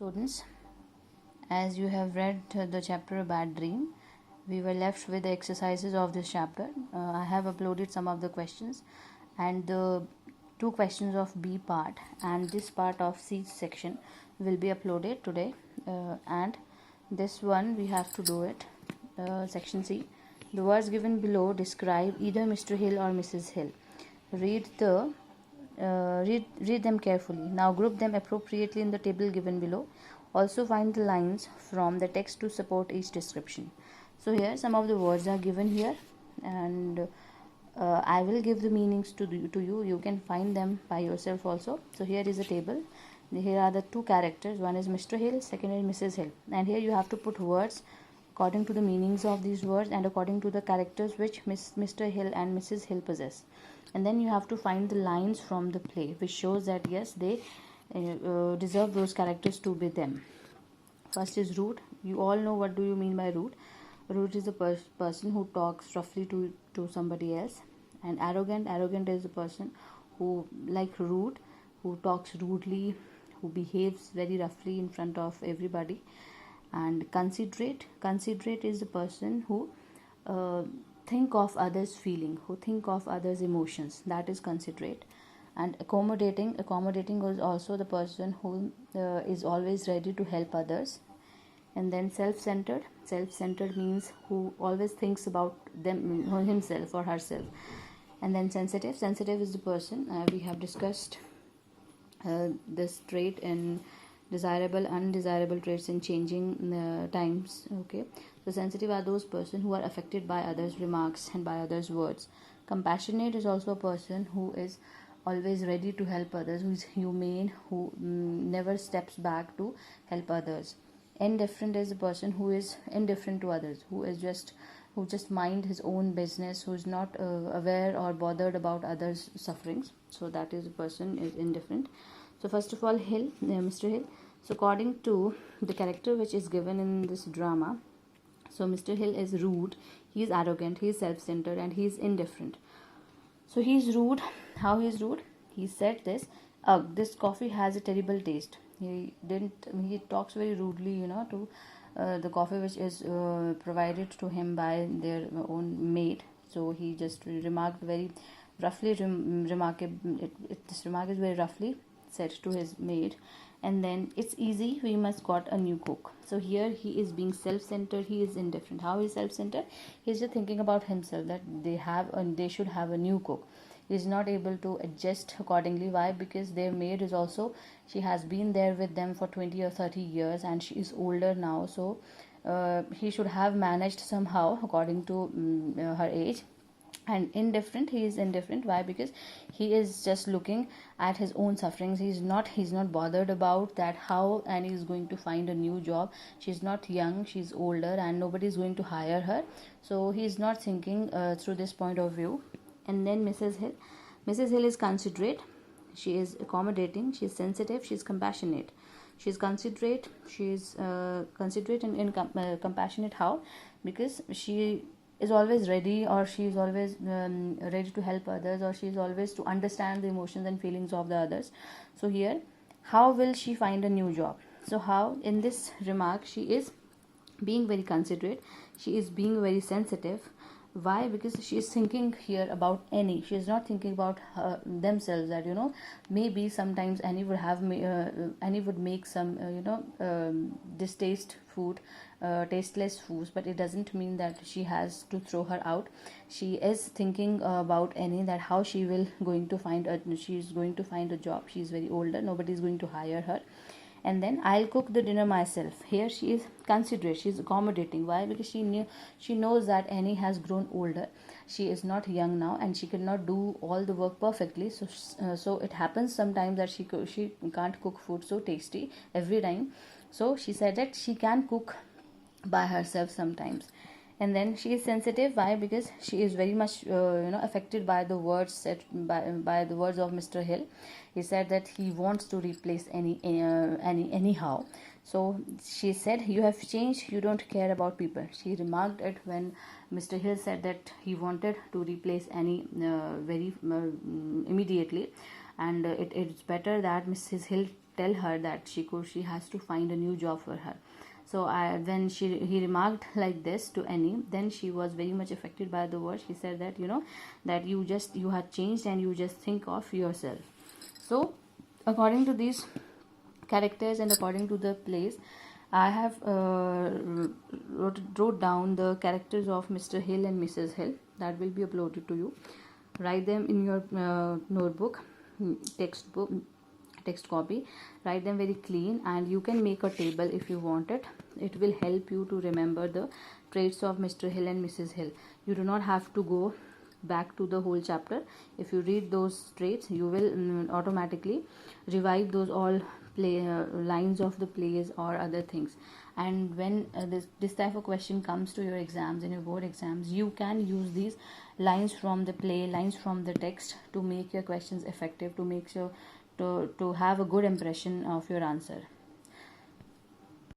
Students, as you have read the chapter A Bad Dream, we were left with the exercises of this chapter. I have uploaded some of the questions and the two questions of B part and this part of C section will be uploaded today, and this one we have to do it. Section C. The words given below describe either Mr. Hill or Mrs. Hill. Read them carefully. Now group them appropriately in the table given below. Also find the lines from the text to support each description. So here some of the words are given here, and I will give the meanings to you. You can find them by yourself also. So here is a table. Here are the two characters. One is Mr. Hill, second is Mrs. Hill. And here you have to put words according to the meanings of these words and according to the characters which Mr. Hill and Mrs. Hill possess. And then you have to find the lines from the play which shows that yes, they deserve those characters to be them. First is rude. You all know what do you mean by rude. Rude is a person who talks roughly to somebody else. And arrogant is a person who, like rude, who talks rudely, who behaves very roughly in front of everybody. And considerate is a person who think of others' feeling, who think of others' emotions. That is considerate. And accommodating is also the person who is always ready to help others. And then self-centered means who always thinks about himself or herself. And then sensitive is the person, we have discussed this trait in desirable undesirable traits in changing times. Okay, so sensitive are those person who are affected by others' remarks and by others' words. Compassionate is also a person who is always ready to help others, who is humane, who never steps back to help others. Indifferent is a person who is indifferent to others, who just mind his own business, who is not aware or bothered about others' sufferings. So that is a person is indifferent. So first of all, Mr. Hill. So according to the character which is given in this drama, so Mr. Hill is rude, he is arrogant, he is self-centered, and he is indifferent. So he is rude. How he is rude? He said this. This coffee has a terrible taste. He talks very rudely, to the coffee which is provided to him by their own maid. So he just remarked very roughly. This remark is very roughly said to his maid. And then it's easy, we must got a new cook. So here he is being self-centered, he is indifferent. How is self-centered? He's just thinking about himself, that they should have a new cook. He is not able to adjust accordingly. Why? Because their maid is also, she has been there with them for 20 or 30 years and she is older now. So he should have managed somehow according to her age. And he is indifferent. Why? Because he is just looking at his own sufferings. He's not bothered about that how Annie is going to find a new job. She's not young, she's older, and nobody is going to hire her. So he's not thinking through this point of view. And then Mrs. Hill is considerate, she is accommodating, she is sensitive, she is compassionate. She is considerate, she is considerate and compassionate. How? Because she is always ready, or she is always ready to help others, or she is always to understand the emotions and feelings of the others. So here, how will she find a new job? So how, in this remark, she is being very considerate, she is being very sensitive. Why? Because she is thinking here about Annie. She is not thinking about themselves, that maybe sometimes Annie would make some distaste food, tasteless foods, but it doesn't mean that she has to throw her out. She is thinking about Annie, that how she is going to find a job. She is very older, nobody is going to hire her. And then I'll cook the dinner myself. Here she is considerate, she is accommodating. Why? Because she knows that Annie has grown older, she is not young now, and she cannot do all the work perfectly. So it happens sometimes that she can't cook food so tasty every time. So she said that she can cook by herself sometimes. And then she is sensitive. Why? Because she is very much affected by the words said by the words of Mr. Hill. He said that he wants to replace Annie anyhow. So she said, you have changed, you don't care about people. She remarked it when Mr. Hill said that he wanted to replace Annie very immediately, and it's better that Mrs. Hill tell her that she has to find a new job for her. So when he remarked like this to Annie, then she was very much affected by the words. She said that, that you had changed and you just think of yourself. So according to these characters and according to the plays, I have wrote down the characters of Mr. Hill and Mrs. Hill. That will be uploaded to you. Write them in your notebook, text copy. Write them very clean, and you can make a table if you want it. It will help you to remember the traits of Mr. Hill and Mrs. Hill. You do not have to go back to the whole chapter. If you read those traits, you will automatically revive those all lines of the plays or other things. And when this type of question comes to your exams, in your board exams, you can use these lines from the play, lines from the text, to make your questions effective, to make sure to have a good impression of your answer.